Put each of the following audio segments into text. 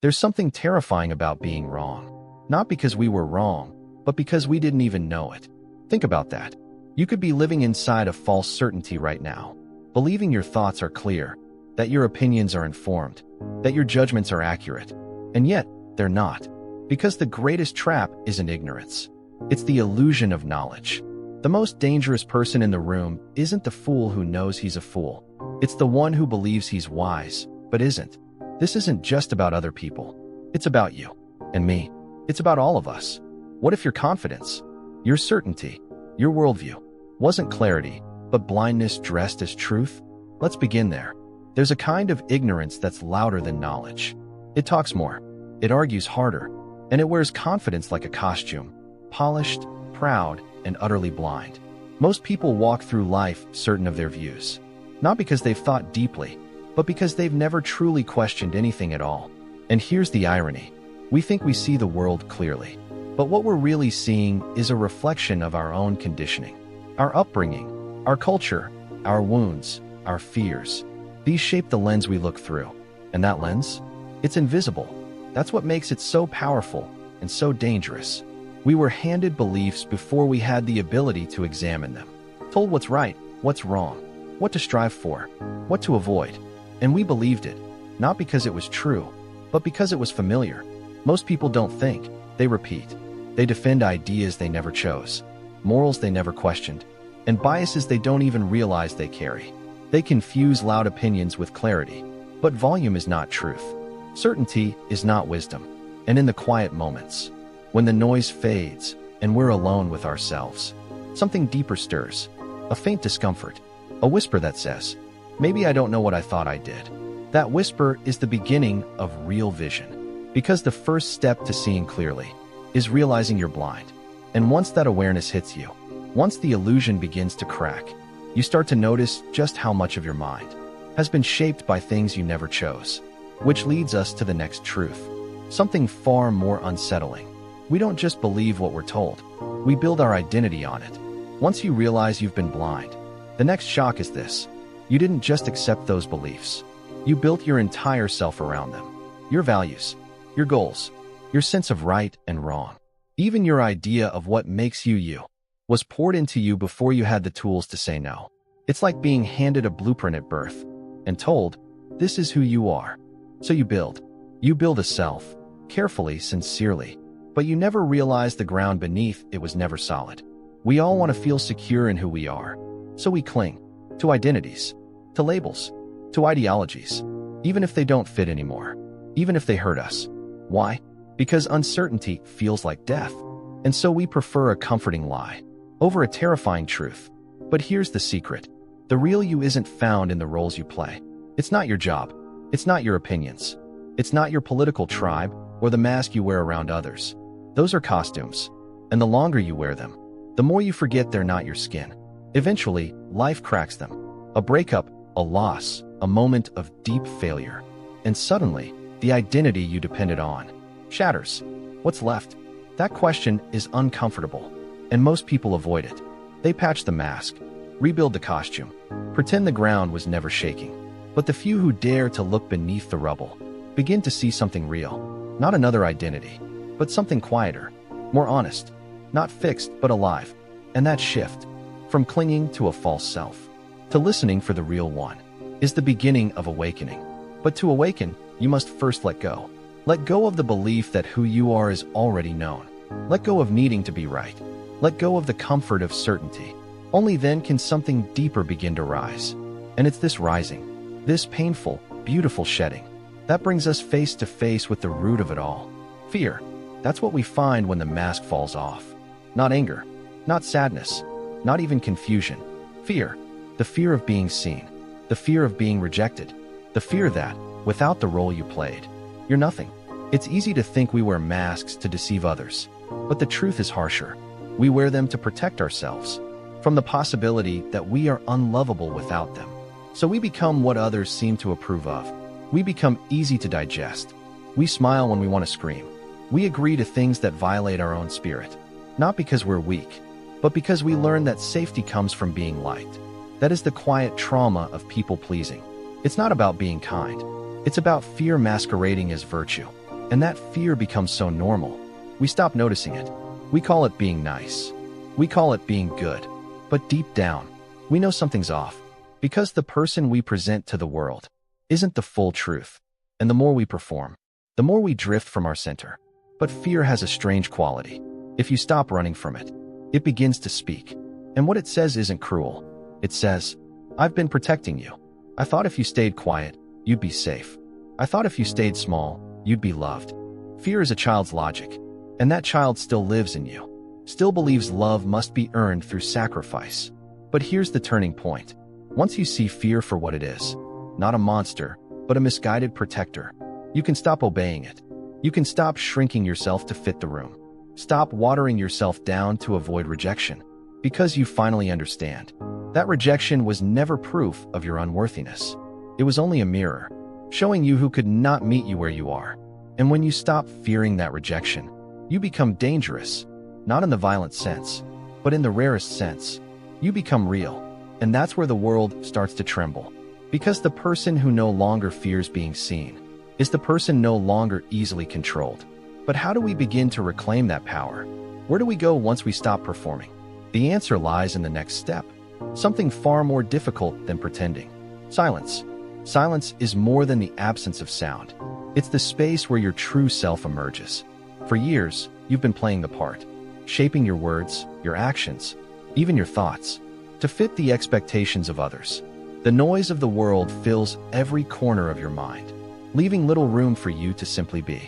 There's something terrifying about being wrong. Not because we were wrong, but because we didn't even know it. Think about that. You could be living inside a false certainty right now, believing your thoughts are clear, that your opinions are informed, that your judgments are accurate. And yet, they're not. Because the greatest trap isn't ignorance. It's the illusion of knowledge. The most dangerous person in the room isn't the fool who knows he's a fool. It's the one who believes he's wise, but isn't. This isn't just about other people. It's about you and me. It's about all of us. What if your confidence, your certainty, your worldview wasn't clarity, but blindness dressed as truth? Let's begin there. There's a kind of ignorance that's louder than knowledge. It talks more, it argues harder, and it wears confidence like a costume, polished, proud, and utterly blind. Most people walk through life certain of their views, not because they've thought deeply, but because they've never truly questioned anything at all. And here's the irony. We think we see the world clearly, but what we're really seeing is a reflection of our own conditioning, our upbringing, our culture, our wounds, our fears. These shape the lens we look through, and that lens? It's invisible. That's what makes it so powerful and so dangerous. We were handed beliefs before we had the ability to examine them, told what's right, what's wrong, what to strive for, what to avoid. And we believed it, not because it was true, but because it was familiar. Most people don't think, they repeat. They defend ideas they never chose, morals they never questioned, and biases they don't even realize they carry. They confuse loud opinions with clarity, but volume is not truth. Certainty is not wisdom. And in the quiet moments, when the noise fades and we're alone with ourselves, something deeper stirs, a faint discomfort, a whisper that says, maybe I don't know what I thought I did. That whisper is the beginning of real vision, because the first step to seeing clearly is realizing you're blind. And once that awareness hits you, once the illusion begins to crack, you start to notice just how much of your mind has been shaped by things you never chose. Which leads us to the next truth, something far more unsettling. We don't just believe what we're told, we build our identity on it. Once you realize you've been blind, the next shock is this. You didn't just accept those beliefs. You built your entire self around them. Your values, your goals, your sense of right and wrong. Even your idea of what makes you you was poured into you before you had the tools to say no. It's like being handed a blueprint at birth and told, this is who you are. So you build a self, carefully, sincerely, but you never realize the ground beneath it was never solid. We all want to feel secure in who we are, so we cling to identities, to labels, to ideologies, even if they don't fit anymore, even if they hurt us. Why? Because uncertainty feels like death, and so we prefer a comforting lie over a terrifying truth. But here's the secret. The real you isn't found in the roles you play. It's not your job. It's not your opinions. It's not your political tribe or the mask you wear around others. Those are costumes, and the longer you wear them, the more you forget they're not your skin. Eventually, life cracks them. A breakup, a loss, a moment of deep failure. And suddenly, the identity you depended on shatters. What's left? That question is uncomfortable, and most people avoid it. They patch the mask, rebuild the costume, pretend the ground was never shaking. But the few who dare to look beneath the rubble begin to see something real, not another identity, but something quieter, more honest, not fixed but alive. And that shift, from clinging to a false self to listening for the real one, is the beginning of awakening. But to awaken, you must first let go. Let go of the belief that who you are is already known. Let go of needing to be right. Let go of the comfort of certainty. Only then can something deeper begin to rise. And it's this rising, this painful, beautiful shedding, that brings us face to face with the root of it all. Fear. That's what we find when the mask falls off. Not anger, not sadness, not even confusion. Fear. The fear of being seen. The fear of being rejected. The fear that, without the role you played, you're nothing. It's easy to think we wear masks to deceive others, but the truth is harsher. We wear them to protect ourselves from the possibility that we are unlovable without them. So we become what others seem to approve of. We become easy to digest. We smile when we want to scream. We agree to things that violate our own spirit, not because we're weak, but because we learn that safety comes from being liked. That is the quiet trauma of people-pleasing. It's not about being kind. It's about fear masquerading as virtue. And that fear becomes so normal. We stop noticing it. We call it being nice. We call it being good. But deep down, we know something's off. Because the person we present to the world isn't the full truth. And the more we perform, the more we drift from our center. But fear has a strange quality. If you stop running from it, it begins to speak. And what it says isn't cruel. It says, I've been protecting you. I thought if you stayed quiet, you'd be safe. I thought if you stayed small, you'd be loved. Fear is a child's logic. And that child still lives in you. Still believes love must be earned through sacrifice. But here's the turning point. Once you see fear for what it is, not a monster, but a misguided protector, you can stop obeying it. You can stop shrinking yourself to fit the room. Stop watering yourself down to avoid rejection. Because you finally understand. That rejection was never proof of your unworthiness. It was only a mirror, showing you who could not meet you where you are. And when you stop fearing that rejection, you become dangerous, not in the violent sense, but in the rarest sense. You become real. And that's where the world starts to tremble. Because the person who no longer fears being seen is the person no longer easily controlled. But how do we begin to reclaim that power? Where do we go once we stop performing? The answer lies in the next step. Something far more difficult than pretending. Silence. Silence is more than the absence of sound. It's the space where your true self emerges. For years, you've been playing the part, shaping your words, your actions, even your thoughts, to fit the expectations of others. The noise of the world fills every corner of your mind, leaving little room for you to simply be.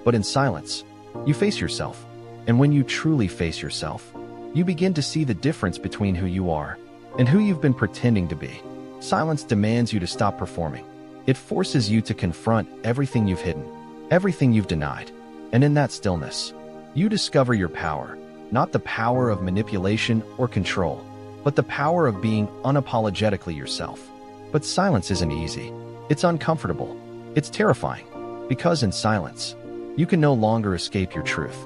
But in silence, you face yourself. And when you truly face yourself, you begin to see the difference between who you are and who you've been pretending to be. Silence demands you to stop performing. It forces you to confront everything you've hidden, everything you've denied. And in that stillness, you discover your power, not the power of manipulation or control, but the power of being unapologetically yourself. But silence isn't easy. It's uncomfortable. It's terrifying. Because in silence, you can no longer escape your truth.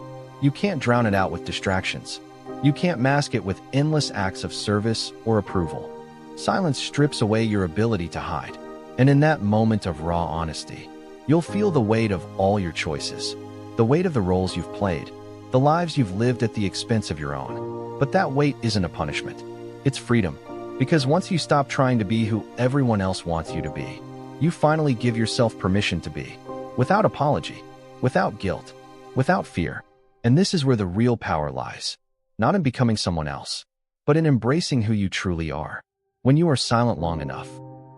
You can't drown it out with distractions. You can't mask it with endless acts of service or approval. Silence strips away your ability to hide. And in that moment of raw honesty, you'll feel the weight of all your choices, the weight of the roles you've played, the lives you've lived at the expense of your own. But that weight isn't a punishment. It's freedom. Because once you stop trying to be who everyone else wants you to be, you finally give yourself permission to be, without apology, without guilt, without fear. And this is where the real power lies. Not in becoming someone else, but in embracing who you truly are. When you are silent long enough,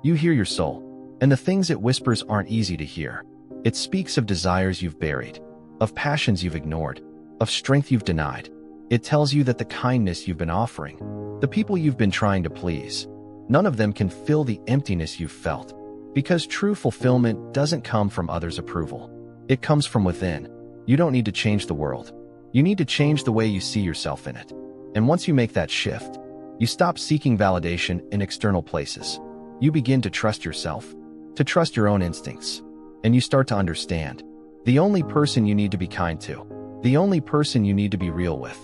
you hear your soul, and the things it whispers aren't easy to hear. It speaks of desires you've buried, of passions you've ignored, of strength you've denied. It tells you that the kindness you've been offering, the people you've been trying to please, none of them can fill the emptiness you've felt. Because true fulfillment doesn't come from others' approval. It comes from within. You don't need to change the world. You need to change the way you see yourself in it. And once you make that shift, you stop seeking validation in external places. You begin to trust yourself, to trust your own instincts. And you start to understand. The only person you need to be kind to, the only person you need to be real with,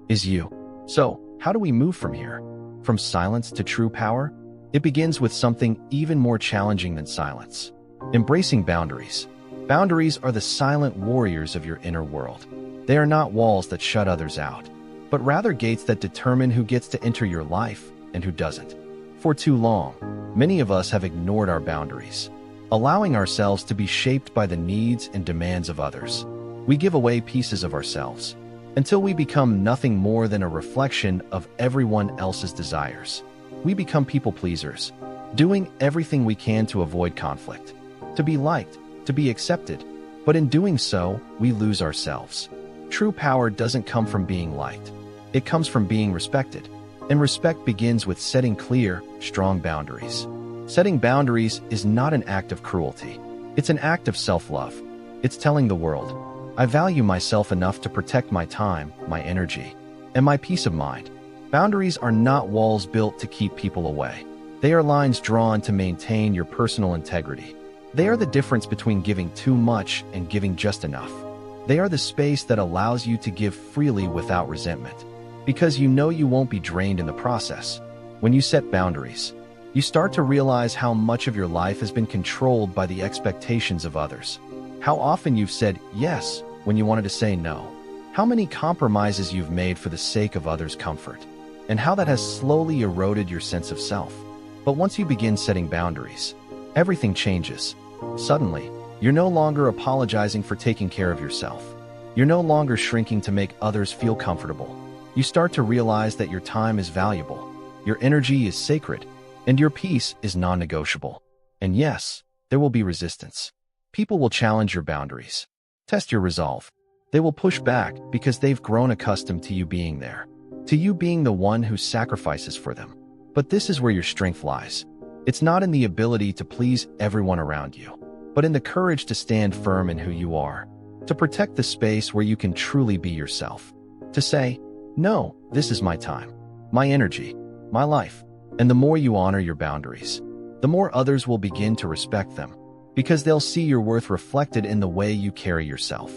is you. So, how do we move from here? From silence to true power? It begins with something even more challenging than silence. Embracing boundaries. Boundaries are the silent warriors of your inner world. They are not walls that shut others out, but rather gates that determine who gets to enter your life and who doesn't. For too long, many of us have ignored our boundaries, allowing ourselves to be shaped by the needs and demands of others. We give away pieces of ourselves until we become nothing more than a reflection of everyone else's desires. We become people pleasers, doing everything we can to avoid conflict, to be liked, to be accepted. But in doing so, we lose ourselves. True power doesn't come from being liked. It comes from being respected. And respect begins with setting clear, strong boundaries. Setting boundaries is not an act of cruelty. It's an act of self-love. It's telling the world, I value myself enough to protect my time, my energy, and my peace of mind. Boundaries are not walls built to keep people away. They are lines drawn to maintain your personal integrity. They are the difference between giving too much and giving just enough. They are the space that allows you to give freely without resentment, because you know you won't be drained in the process. When you set boundaries, you start to realize how much of your life has been controlled by the expectations of others. How often you've said yes when you wanted to say no. How many compromises you've made for the sake of others' comfort. And how that has slowly eroded your sense of self. But once you begin setting boundaries, everything changes. Suddenly, you're no longer apologizing for taking care of yourself. You're no longer shrinking to make others feel comfortable. You start to realize that your time is valuable, your energy is sacred, and your peace is non-negotiable. And yes, there will be resistance. People will challenge your boundaries, test your resolve. They will push back because they've grown accustomed to you being there, to you being the one who sacrifices for them. But this is where your strength lies. It's not in the ability to please everyone around you, but in the courage to stand firm in who you are, to protect the space where you can truly be yourself, to say, no, this is my time, my energy, my life. And the more you honor your boundaries, the more others will begin to respect them, because they'll see your worth reflected in the way you carry yourself.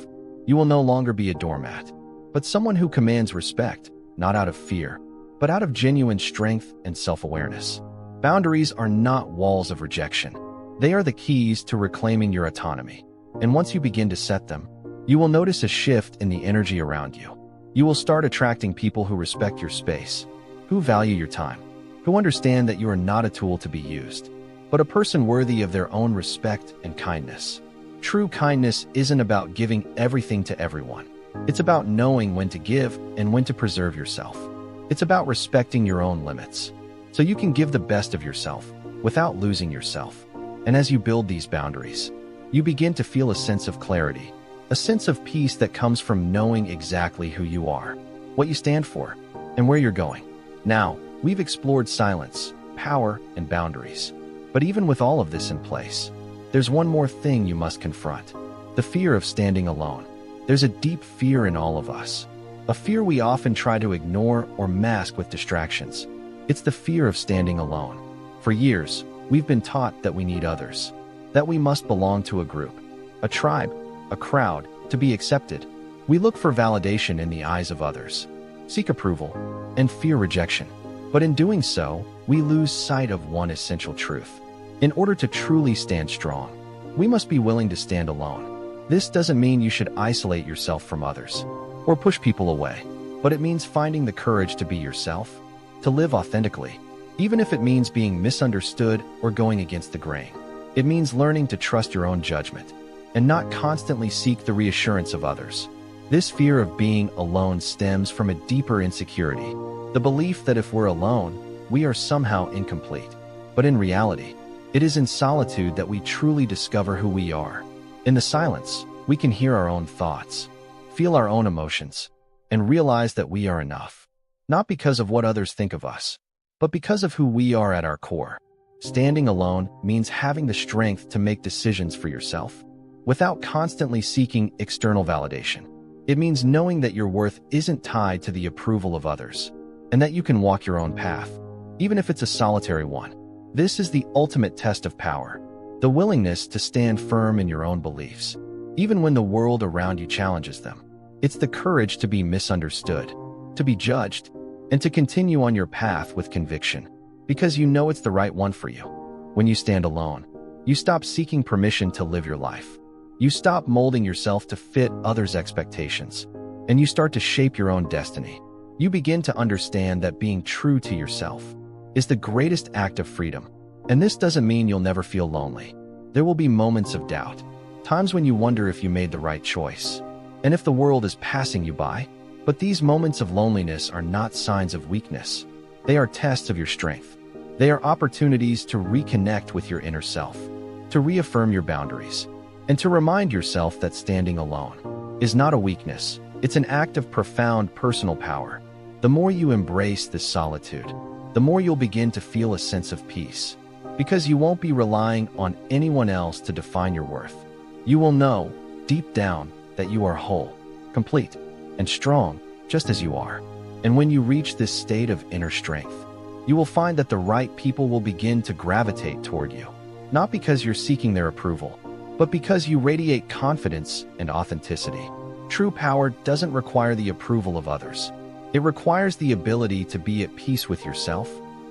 You will no longer be a doormat, but someone who commands respect, not out of fear, but out of genuine strength and self-awareness. Boundaries are not walls of rejection. They are the keys to reclaiming your autonomy. And once you begin to set them, you will notice a shift in the energy around you. You will start attracting people who respect your space, who value your time, who understand that you are not a tool to be used, but a person worthy of their own respect and kindness. True kindness isn't about giving everything to everyone. It's about knowing when to give and when to preserve yourself. It's about respecting your own limits, so you can give the best of yourself without losing yourself. And as you build these boundaries, you begin to feel a sense of clarity, a sense of peace that comes from knowing exactly who you are, what you stand for, and where you're going. Now, we've explored silence, power, and boundaries. But even with all of this in place, there's one more thing you must confront: the fear of standing alone. There's a deep fear in all of us, a fear we often try to ignore or mask with distractions. It's the fear of standing alone. For years, we've been taught that we need others, that we must belong to a group, a tribe, a crowd, to be accepted. We look for validation in the eyes of others, seek approval, and fear rejection. But in doing so, we lose sight of one essential truth. In order to truly stand strong, we must be willing to stand alone. This doesn't mean you should isolate yourself from others or push people away, but it means finding the courage to be yourself, to live authentically, even if it means being misunderstood or going against the grain. It means learning to trust your own judgment and not constantly seek the reassurance of others. This fear of being alone stems from a deeper insecurity, the belief that if we're alone, we are somehow incomplete. But in reality, it is in solitude that we truly discover who we are. In the silence, we can hear our own thoughts, feel our own emotions, and realize that we are enough. Not because of what others think of us, but because of who we are at our core. Standing alone means having the strength to make decisions for yourself, without constantly seeking external validation. It means knowing that your worth isn't tied to the approval of others, and that you can walk your own path, even if it's a solitary one. This is the ultimate test of power, the willingness to stand firm in your own beliefs, even when the world around you challenges them. It's the courage to be misunderstood, to be judged, and to continue on your path with conviction, because you know it's the right one for you. When you stand alone, you stop seeking permission to live your life. You stop molding yourself to fit others' expectations, and you start to shape your own destiny. You begin to understand that being true to yourself is the greatest act of freedom. And this doesn't mean you'll never feel lonely. There will be moments of doubt, times when you wonder if you made the right choice, and if the world is passing you by. But these moments of loneliness are not signs of weakness. They are tests of your strength. They are opportunities to reconnect with your inner self, to reaffirm your boundaries, and to remind yourself that standing alone is not a weakness. It's an act of profound personal power. The more you embrace this solitude, the more you'll begin to feel a sense of peace, because you won't be relying on anyone else to define your worth. You will know, deep down, that you are whole, complete, and strong, just as you are. And when you reach this state of inner strength, you will find that the right people will begin to gravitate toward you, not because you're seeking their approval, but because you radiate confidence and authenticity. True power doesn't require the approval of others. It requires the ability to be at peace with yourself,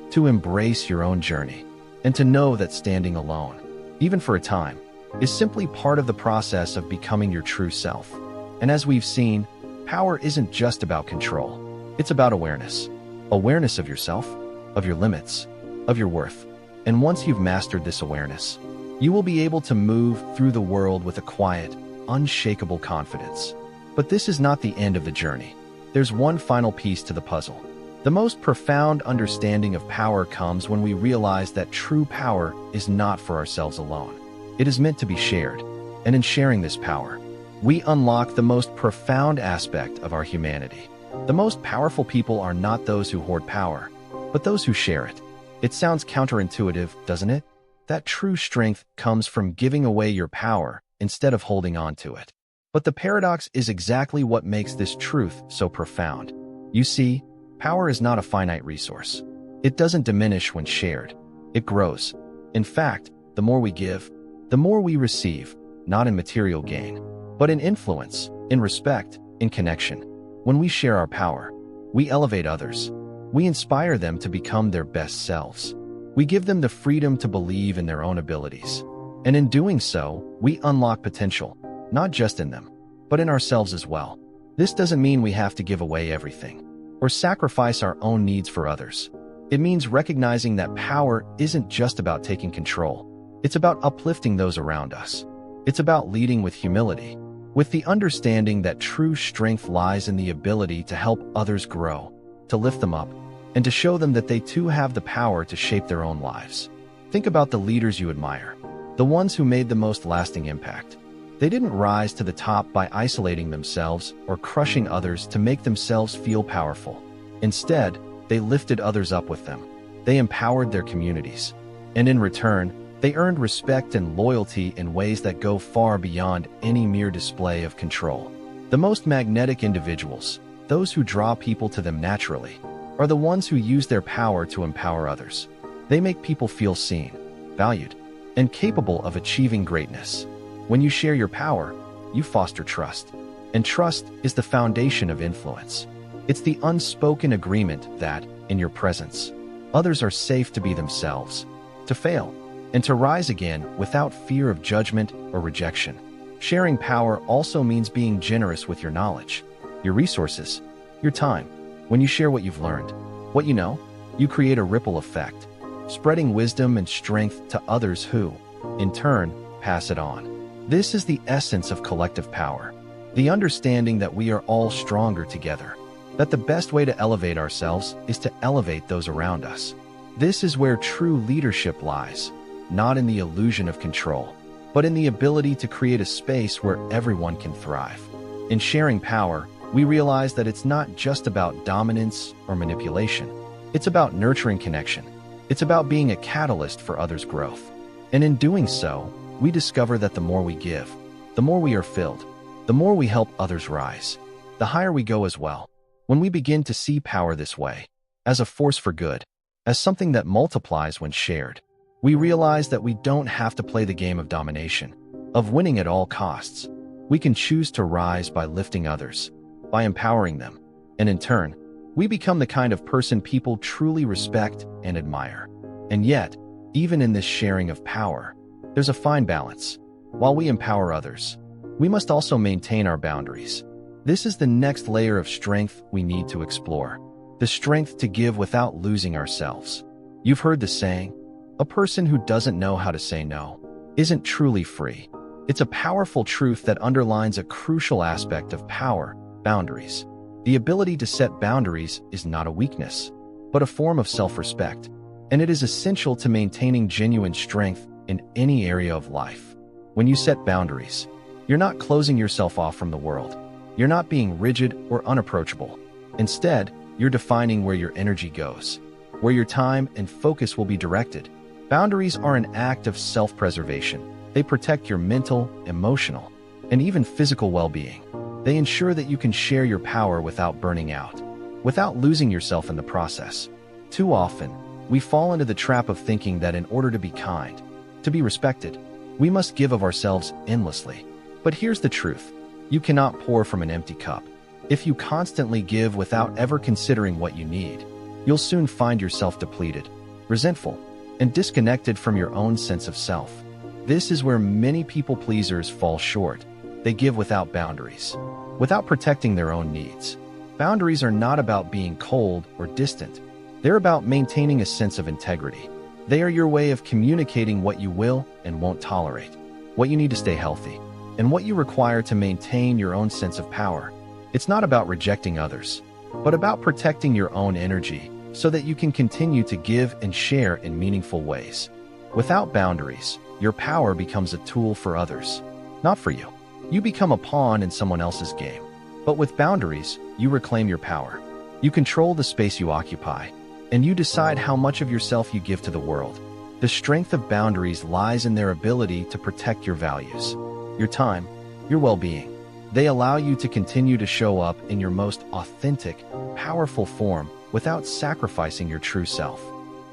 to embrace your own journey, and to know that standing alone, even for a time, is simply part of the process of becoming your true self. And as we've seen, power isn't just about control. It's about awareness. Awareness of yourself, of your limits, of your worth. And once you've mastered this awareness, you will be able to move through the world with a quiet, unshakable confidence. But this is not the end of the journey. There's one final piece to the puzzle. The most profound understanding of power comes when we realize that true power is not for ourselves alone. It is meant to be shared. And in sharing this power, we unlock the most profound aspect of our humanity. The most powerful people are not those who hoard power, but those who share it. It sounds counterintuitive, doesn't it? That true strength comes from giving away your power instead of holding on to it. But the paradox is exactly what makes this truth so profound. You see, power is not a finite resource. It doesn't diminish when shared. It grows. In fact, the more we give, the more we receive, not in material gain, but in influence, in respect, in connection. When we share our power, we elevate others. We inspire them to become their best selves. We give them the freedom to believe in their own abilities. And in doing so, we unlock potential, not just in them, but in ourselves as well. This doesn't mean we have to give away everything or sacrifice our own needs for others. It means recognizing that power isn't just about taking control. It's about uplifting those around us. It's about leading with humility, with the understanding that true strength lies in the ability to help others grow, to lift them up, and to show them that they too have the power to shape their own lives. Think about the leaders you admire, the ones who made the most lasting impact. They didn't rise to the top by isolating themselves or crushing others to make themselves feel powerful. Instead, they lifted others up with them. They empowered their communities. And in return, they earned respect and loyalty in ways that go far beyond any mere display of control. The most magnetic individuals, those who draw people to them naturally, are the ones who use their power to empower others. They make people feel seen, valued, and capable of achieving greatness. When you share your power, you foster trust. And trust is the foundation of influence. It's the unspoken agreement that, in your presence, others are safe to be themselves, to fail, and to rise again without fear of judgment or rejection. Sharing power also means being generous with your knowledge, your resources, your time. When you share what you've learned, what you know, you create a ripple effect, spreading wisdom and strength to others who, in turn, pass it on. This is the essence of collective power, the understanding that we are all stronger together, that the best way to elevate ourselves is to elevate those around us. This is where true leadership lies, not in the illusion of control, but in the ability to create a space where everyone can thrive. In sharing power, we realize that it's not just about dominance or manipulation. It's about nurturing connection. It's about being a catalyst for others' growth. And in doing so, we discover that the more we give, the more we are filled, the more we help others rise, the higher we go as well. When we begin to see power this way, as a force for good, as something that multiplies when shared, we realize that we don't have to play the game of domination, of winning at all costs. We can choose to rise by lifting others, by empowering them, and in turn, we become the kind of person people truly respect and admire. And yet, even in this sharing of power, there's a fine balance. While we empower others, we must also maintain our boundaries. This is the next layer of strength we need to explore, the strength to give without losing ourselves. You've heard the saying, a person who doesn't know how to say no isn't truly free. It's a powerful truth that underlines a crucial aspect of power, boundaries. The ability to set boundaries is not a weakness, but a form of self-respect, and it is essential to maintaining genuine strength in any area of life. When you set boundaries, you're not closing yourself off from the world. You're not being rigid or unapproachable. Instead, you're defining where your energy goes, where your time and focus will be directed. Boundaries are an act of self-preservation. They protect your mental, emotional, and even physical well-being. They ensure that you can share your power without burning out, without losing yourself in the process. Too often, we fall into the trap of thinking that in order to be kind, to be respected, we must give of ourselves endlessly. But here's the truth. You cannot pour from an empty cup. If you constantly give without ever considering what you need, you'll soon find yourself depleted, resentful, and disconnected from your own sense of self. This is where many people pleasers fall short. They give without boundaries, without protecting their own needs. Boundaries are not about being cold or distant. They're about maintaining a sense of integrity. They are your way of communicating what you will and won't tolerate, what you need to stay healthy, and what you require to maintain your own sense of power. It's not about rejecting others, but about protecting your own energy so that you can continue to give and share in meaningful ways. Without boundaries, your power becomes a tool for others, not for you. You become a pawn in someone else's game. But with boundaries, you reclaim your power. You control the space you occupy, and you decide how much of yourself you give to the world. The strength of boundaries lies in their ability to protect your values, your time, your well-being. They allow you to continue to show up in your most authentic, powerful form without sacrificing your true self.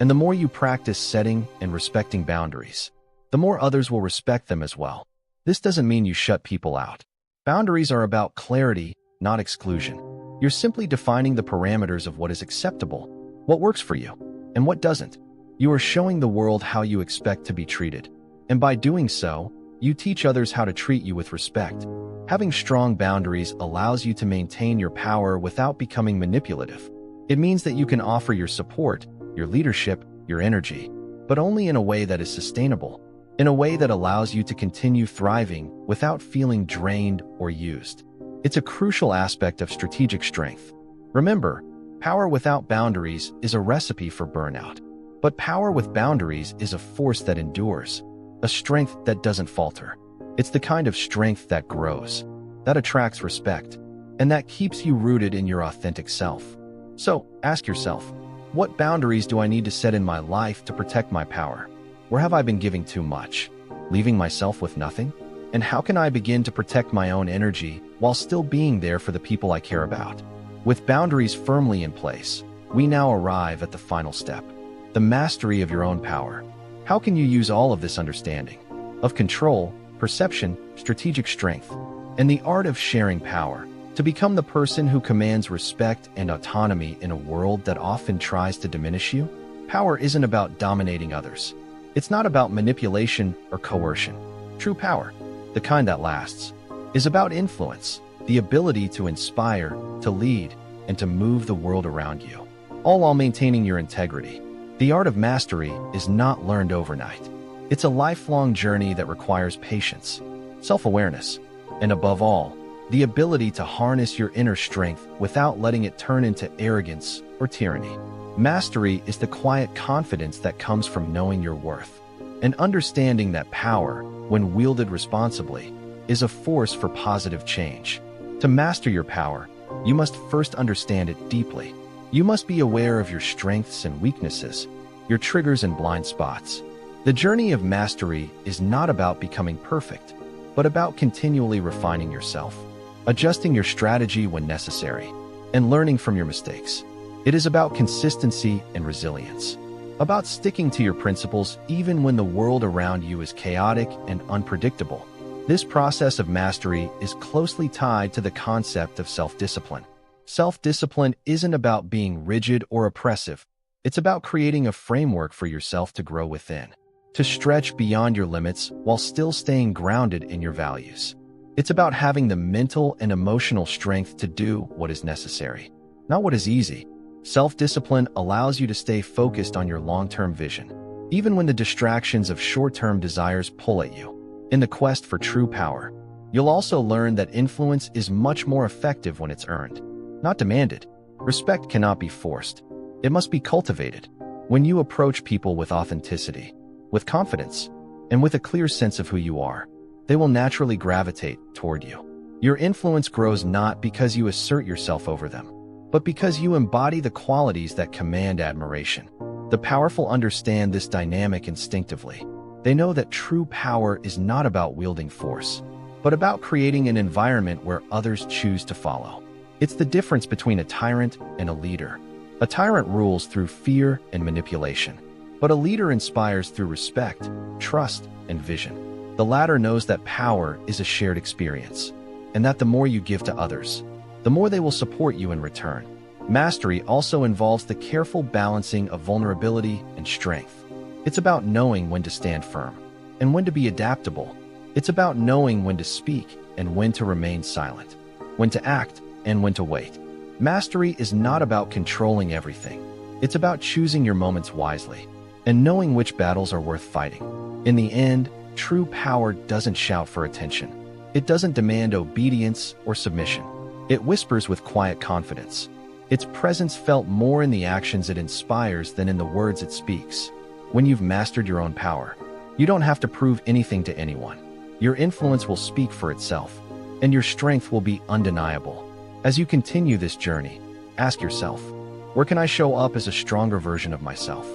And the more you practice setting and respecting boundaries, the more others will respect them as well. This doesn't mean you shut people out. Boundaries are about clarity, not exclusion. You're simply defining the parameters of what is acceptable, what works for you, and what doesn't. You are showing the world how you expect to be treated. And by doing so, you teach others how to treat you with respect. Having strong boundaries allows you to maintain your power without becoming manipulative. It means that you can offer your support, your leadership, your energy, but only in a way that is sustainable, in a way that allows you to continue thriving without feeling drained or used. It's a crucial aspect of strategic strength. Remember, power without boundaries is a recipe for burnout. But power with boundaries is a force that endures, a strength that doesn't falter. It's the kind of strength that grows, that attracts respect, and that keeps you rooted in your authentic self. So, ask yourself, what boundaries do I need to set in my life to protect my power? Where have I been giving too much, leaving myself with nothing? And how can I begin to protect my own energy while still being there for the people I care about? With boundaries firmly in place, we now arrive at the final step, the mastery of your own power. How can you use all of this understanding of control, perception, strategic strength, and the art of sharing power to become the person who commands respect and autonomy in a world that often tries to diminish you? Power isn't about dominating others. It's not about manipulation or coercion. True power, the kind that lasts, is about influence, the ability to inspire, to lead, and to move the world around you, all while maintaining your integrity. The art of mastery is not learned overnight. It's a lifelong journey that requires patience, self-awareness, and above all, the ability to harness your inner strength without letting it turn into arrogance or tyranny. Mastery is the quiet confidence that comes from knowing your worth and understanding that power, when wielded responsibly, is a force for positive change. To master your power, you must first understand it deeply. You must be aware of your strengths and weaknesses, your triggers and blind spots. The journey of mastery is not about becoming perfect, but about continually refining yourself, adjusting your strategy when necessary, and learning from your mistakes. It is about consistency and resilience, about sticking to your principles even when the world around you is chaotic and unpredictable. This process of mastery is closely tied to the concept of self-discipline. Self-discipline isn't about being rigid or oppressive. It's about creating a framework for yourself to grow within, to stretch beyond your limits while still staying grounded in your values. It's about having the mental and emotional strength to do what is necessary, not what is easy. Self-discipline allows you to stay focused on your long-term vision, even when the distractions of short-term desires pull at you. In the quest for true power, you'll also learn that influence is much more effective when it's earned, not demanded. Respect cannot be forced. It must be cultivated. When you approach people with authenticity, with confidence, and with a clear sense of who you are, they will naturally gravitate toward you. Your influence grows not because you assert yourself over them, but because you embody the qualities that command admiration. The powerful understand this dynamic instinctively. They know that true power is not about wielding force, but about creating an environment where others choose to follow. It's the difference between a tyrant and a leader. A tyrant rules through fear and manipulation, but a leader inspires through respect, trust, and vision. The latter knows that power is a shared experience, and that the more you give to others, the more they will support you in return. Mastery also involves the careful balancing of vulnerability and strength. It's about knowing when to stand firm, and when to be adaptable. It's about knowing when to speak and when to remain silent, when to act and when to wait. Mastery is not about controlling everything. It's about choosing your moments wisely and knowing which battles are worth fighting. In the end, true power doesn't shout for attention. It doesn't demand obedience or submission. It whispers with quiet confidence. Its presence felt more in the actions it inspires than in the words it speaks. When you've mastered your own power, you don't have to prove anything to anyone. Your influence will speak for itself, and your strength will be undeniable. As you continue this journey, ask yourself, where can I show up as a stronger version of myself?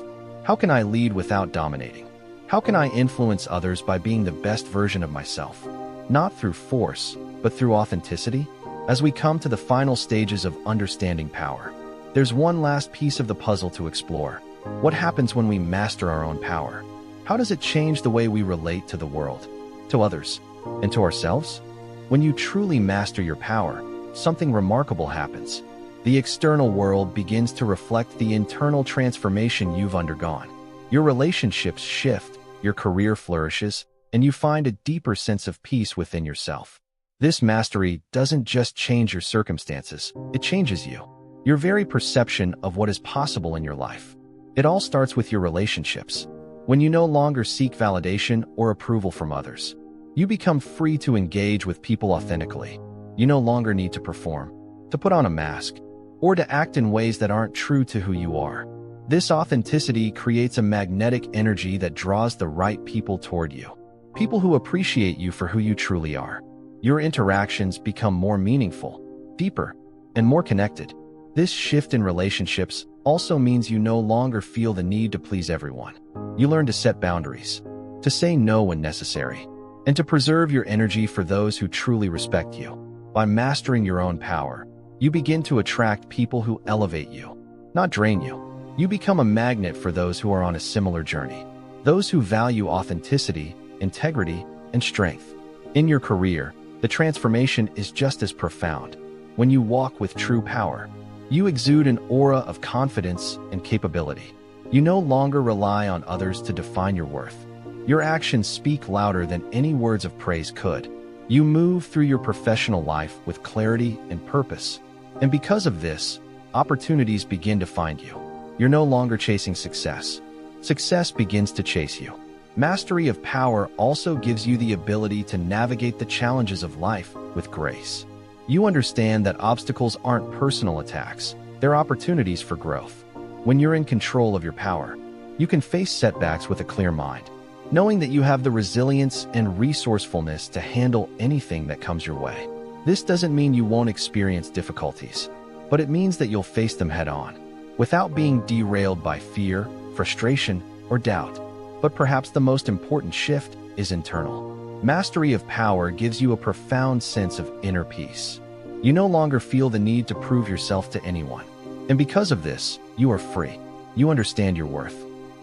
How can I lead without dominating? How can I influence others by being the best version of myself? Not through force, but through authenticity? As we come to the final stages of understanding power, there's one last piece of the puzzle to explore. What happens when we master our own power? How does it change the way we relate to the world, to others, and to ourselves? When you truly master your power, something remarkable happens. The external world begins to reflect the internal transformation you've undergone. Your relationships shift, your career flourishes, and you find a deeper sense of peace within yourself. This mastery doesn't just change your circumstances, it changes you. Your very perception of what is possible in your life. It all starts with your relationships. When you no longer seek validation or approval from others, you become free to engage with people authentically. You no longer need to perform, to put on a mask, or to act in ways that aren't true to who you are. This authenticity creates a magnetic energy that draws the right people toward you. People who appreciate you for who you truly are. Your interactions become more meaningful, deeper, and more connected. This shift in relationships also means you no longer feel the need to please everyone. You learn to set boundaries, to say no when necessary, and to preserve your energy for those who truly respect you. By mastering your own power, you begin to attract people who elevate you, not drain you. You become a magnet for those who are on a similar journey, those who value authenticity, integrity, and strength. In your career, the transformation is just as profound. When you walk with true power, you exude an aura of confidence and capability. You no longer rely on others to define your worth. Your actions speak louder than any words of praise could. You move through your professional life with clarity and purpose. And because of this, opportunities begin to find you. You're no longer chasing success. Success begins to chase you. Mastery of power also gives you the ability to navigate the challenges of life with grace. You understand that obstacles aren't personal attacks, they're opportunities for growth. When you're in control of your power, you can face setbacks with a clear mind, knowing that you have the resilience and resourcefulness to handle anything that comes your way. This doesn't mean you won't experience difficulties, but it means that you'll face them head-on, without being derailed by fear, frustration, or doubt. But perhaps the most important shift is internal. Mastery of power gives you a profound sense of inner peace. You no longer feel the need to prove yourself to anyone. And because of this, you are free. You understand your worth.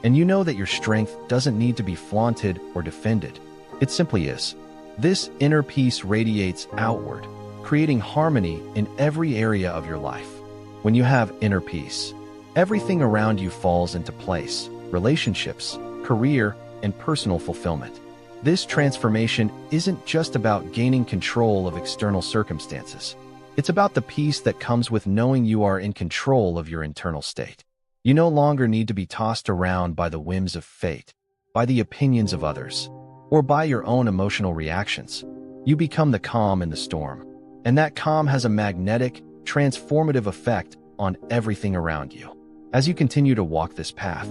And you know that your strength doesn't need to be flaunted or defended. It simply is. This inner peace radiates outward, creating harmony in every area of your life. When you have inner peace, everything around you falls into place. Relationships, career, and personal fulfillment. This transformation isn't just about gaining control of external circumstances. It's about the peace that comes with knowing you are in control of your internal state. You no longer need to be tossed around by the whims of fate, by the opinions of others, or by your own emotional reactions. You become the calm in the storm, and that calm has a magnetic, transformative effect on everything around you. As you continue to walk this path,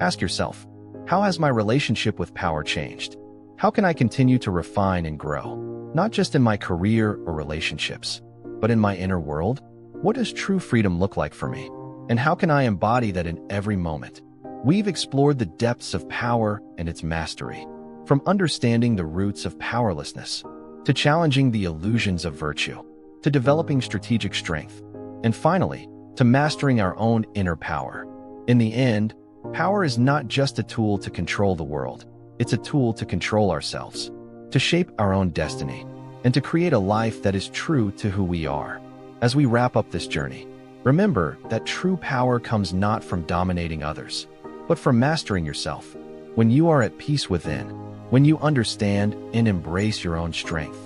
ask yourself, how has my relationship with power changed? How can I continue to refine and grow, not just in my career or relationships, but in my inner world? What does true freedom look like for me? And how can I embody that in every moment? We've explored the depths of power and its mastery, from understanding the roots of powerlessness, to challenging the illusions of virtue, to developing strategic strength, and finally, to mastering our own inner power. In the end, power is not just a tool to control the world, it's a tool to control ourselves, to shape our own destiny, and to create a life that is true to who we are. As we wrap up this journey, remember that true power comes not from dominating others, but from mastering yourself. When you are at peace within, When you understand and embrace your own strength,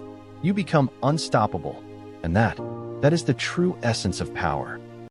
you become unstoppable, and that is the true essence of power.